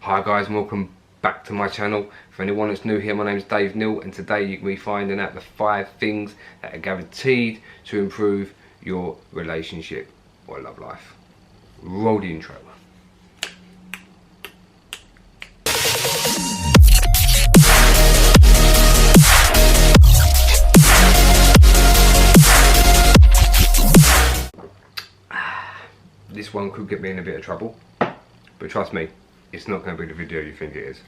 Hi guys, and welcome back to my channel. For anyone that's new here, my name is DavidRobertNeill, and today you're going to be finding out the 5 things that are guaranteed to improve your relationship or love life. Roll the intro. This one could get me in a bit of trouble, but trust me, it's not going to be the video you think it is.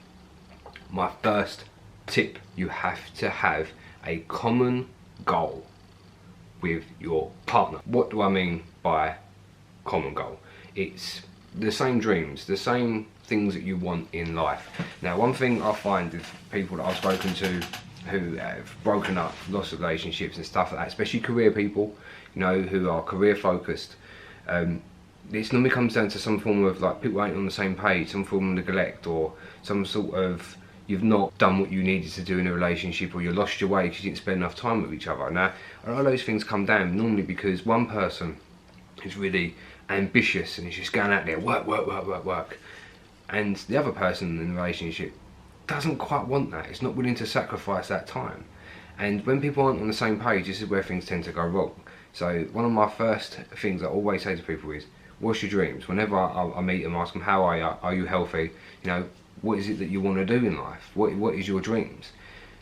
My first tip: you have to have a common goal with your partner. What do I mean by common goal? It's the same dreams, the same things that you want in life. Now, one thing I find with people that I've spoken to who have broken up, lost relationships and stuff like that, especially career people, you know, who are career focused, it normally comes down to some form of, like, people ain't on the same page, some form of neglect, or some sort of, you've not done what you needed to do in a relationship, or you lost your way because you didn't spend enough time with each other. Now, a lot of those things come down normally because one person is really ambitious and is just going out there, work, and the other person in the relationship doesn't quite want that. It's not willing to sacrifice that time. And when people aren't on the same page, this is where things tend to go wrong. So one of my first things I always say to people is, what's your dreams? Whenever I meet them, I ask them, how are you? Are you healthy? You know, what is it that you want to do in life? What is your dreams?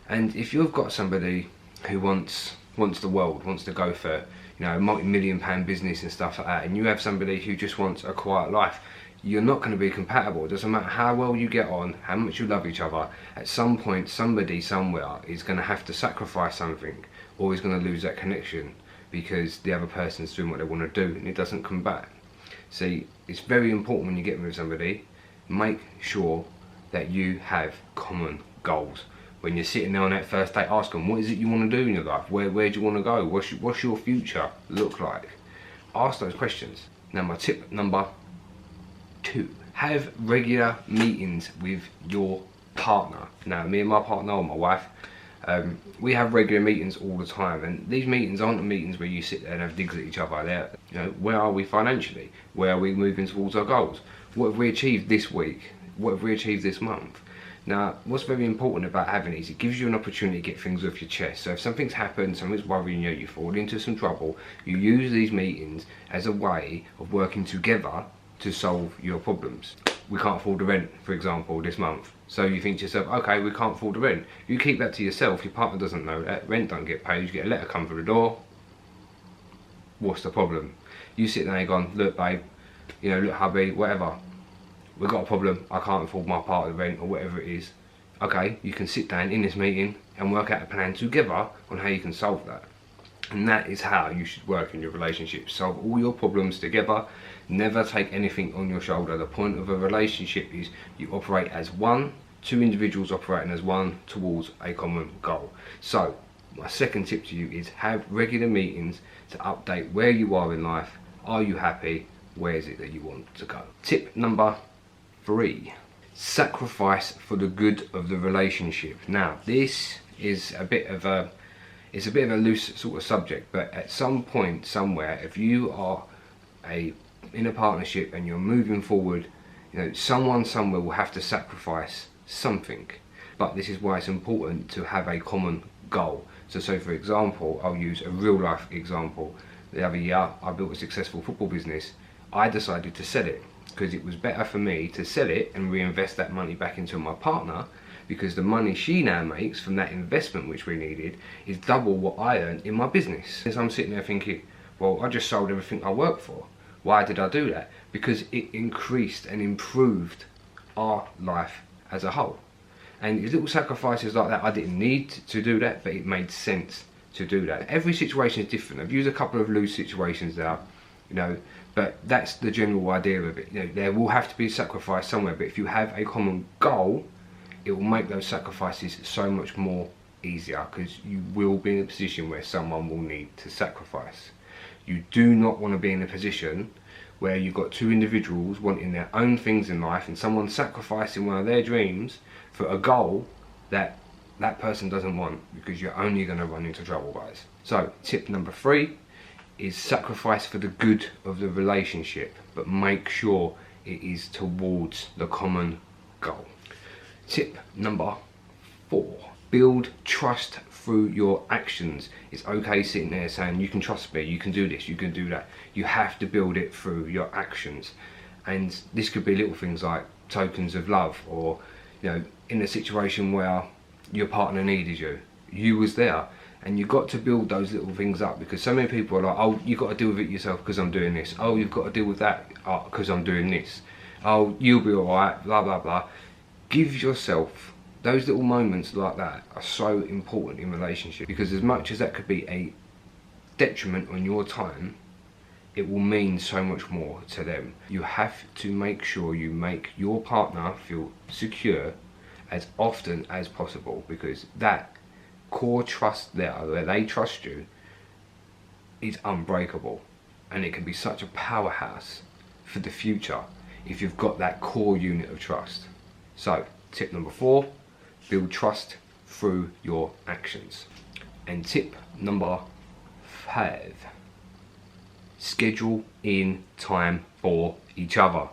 And if you've got somebody who wants the world, wants to go for, you know, a multi-million-pound business and stuff like that, and you have somebody who just wants a quiet life, you're not going to be compatible. It doesn't matter how well you get on, how much you love each other. At some point, somebody somewhere is going to have to sacrifice something, or is going to lose that connection because the other person's doing what they want to do and it doesn't come back. See, it's very important when you get with somebody, make sure that you have common goals. When you're sitting there on that first date, ask them, what is it you want to do in your life? Where do you want to go? What's your future look like? Ask those questions. Now, my tip number 2, have regular meetings with your partner. Now, me and my partner, or my wife, we have regular meetings all the time, and these meetings aren't the meetings where you sit there and have digs at each other. They're, you know, where are we financially? Where are we moving towards our goals? What have we achieved this week? What have we achieved this month? Now, what's very important about having these, it gives you an opportunity to get things off your chest. So if something's happened, something's worrying you, you fall into some trouble, you use these meetings as a way of working together to solve your problems. We can't afford the rent, for example, this month. So you think to yourself, okay, we can't afford the rent. You keep that to yourself, your partner doesn't know that, rent don't get paid, you get a letter come through the door. What's the problem? You sit there and go, look babe, you know, look hubby, whatever, we've got a problem, I can't afford my part of the rent, or whatever it is. Okay, you can sit down in this meeting and work out a plan together on how you can solve that. And that is how you should work in your relationship. Solve all your problems together. Never take anything on your shoulder. The point of a relationship is you operate as one, 2 individuals operating as one towards a common goal. So, my second tip to you is have regular meetings to update where you are in life. Are you happy? Where is it that you want to go? Tip number 3. Sacrifice for the good of the relationship. Now, this is a bit of a loose sort of subject, but at some point somewhere, if you are in a partnership and you're moving forward, you know, someone somewhere will have to sacrifice something. But this is why it's important to have a common goal. So for example, I'll use a real life example. The other year I built a successful football business. I decided to sell it because it was better for me to sell it and reinvest that money back into my partner, because the money she now makes from that investment which we needed is double what I earned in my business. As I'm sitting there thinking, well, I just sold everything I work for. Why did I do that? Because it increased and improved our life as a whole. And little sacrifices like that, I didn't need to do that, but it made sense to do that. Every situation is different. I've used a couple of loose situations there, you know, but that's the general idea of it. You know, there will have to be a sacrifice somewhere, but if you have a common goal, it will make those sacrifices so much more easier, because you will be in a position where someone will need to sacrifice. You do not want to be in a position where you've got 2 individuals wanting their own things in life and someone sacrificing one of their dreams for a goal that that person doesn't want, because you're only going to run into trouble, guys. So tip number 3 is sacrifice for the good of the relationship, but make sure it is towards the common goal. Tip number 4, build trust through your actions. It's okay sitting there saying, you can trust me, you can do this, you can do that. You have to build it through your actions. And this could be little things like tokens of love, or in a situation where your partner needed you, you was there. And you've got to build those little things up, because so many people are like, oh, you've got to deal with it yourself because I'm doing this. Oh, you've got to deal with that because I'm doing this. Oh, you'll be alright, blah blah blah. Give yourself those little moments like that are so important in relationship, because as much as that could be a detriment on your time, it will mean so much more to them. You have to make sure you make your partner feel secure as often as possible, because that core trust there, where they trust you, is unbreakable, and it can be such a powerhouse for the future if you've got that core unit of trust. So tip number 4, build trust through your actions. And tip number 5, schedule in time for each other.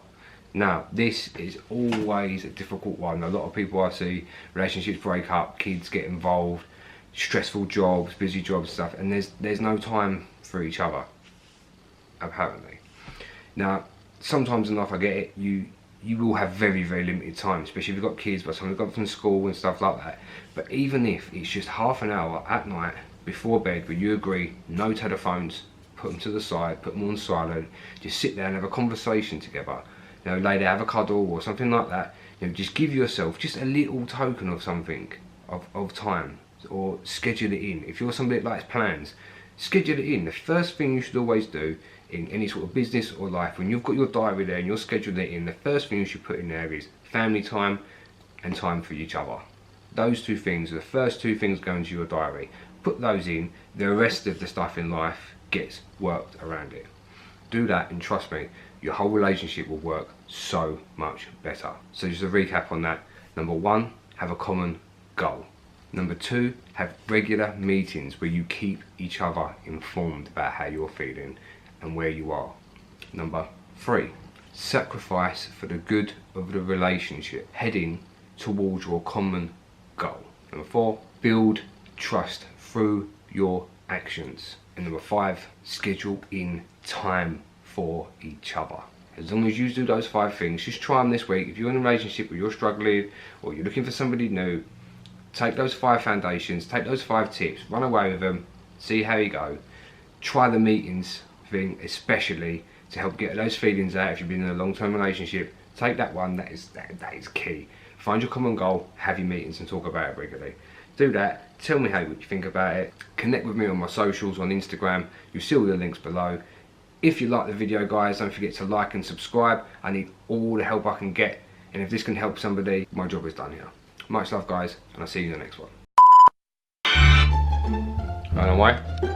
Now, this is always a difficult one. A lot of people I see, relationships break up, kids get involved, stressful jobs, busy jobs and stuff, and there's no time for each other, apparently. Now, sometimes in life, I get it, you will have very, very limited time, especially if you've got kids, by the time you've got from school and stuff like that. But even if it's just half an hour at night before bed where you agree, no telephones, put them to the side, put them on silent, just sit there and have a conversation together. Lay there, have a cuddle or something like that. Just give yourself just a little token of something, of time, or schedule it in. If you're somebody that likes plans, schedule it in. The first thing you should always do in any sort of business or life, when you've got your diary there and you're scheduling it in, the first thing you should put in there is family time and time for each other. Those 2 things are the first 2 things going to your diary. Put those in, the rest of the stuff in life gets worked around it. Do that, and trust me, your whole relationship will work so much better. So just a recap on that. Number 1, have a common goal. Number 2, have regular meetings where you keep each other informed about how you're feeling and where you are. Number 3, sacrifice for the good of the relationship, heading towards your common goal. Number 4, build trust through your actions. And number 5, schedule in time for each other. As long as you do those 5 things, just try them this week. If you're in a relationship where you're struggling or you're looking for somebody new, take those 5 foundations, take those 5 tips, run away with them, see how you go. Try the meetings thing, especially to help get those feelings out. If you've been in a long-term relationship, take that one. That is key. Find your common goal, have your meetings and talk about it regularly. Do that, tell me what you think about it. Connect with me on my socials, on Instagram. You'll see all the links below. If you like the video, guys, don't forget to like and subscribe. I need all the help I can get, and if this can help somebody, my job is done here. Much love, guys, and I'll see you in the next one. Going away.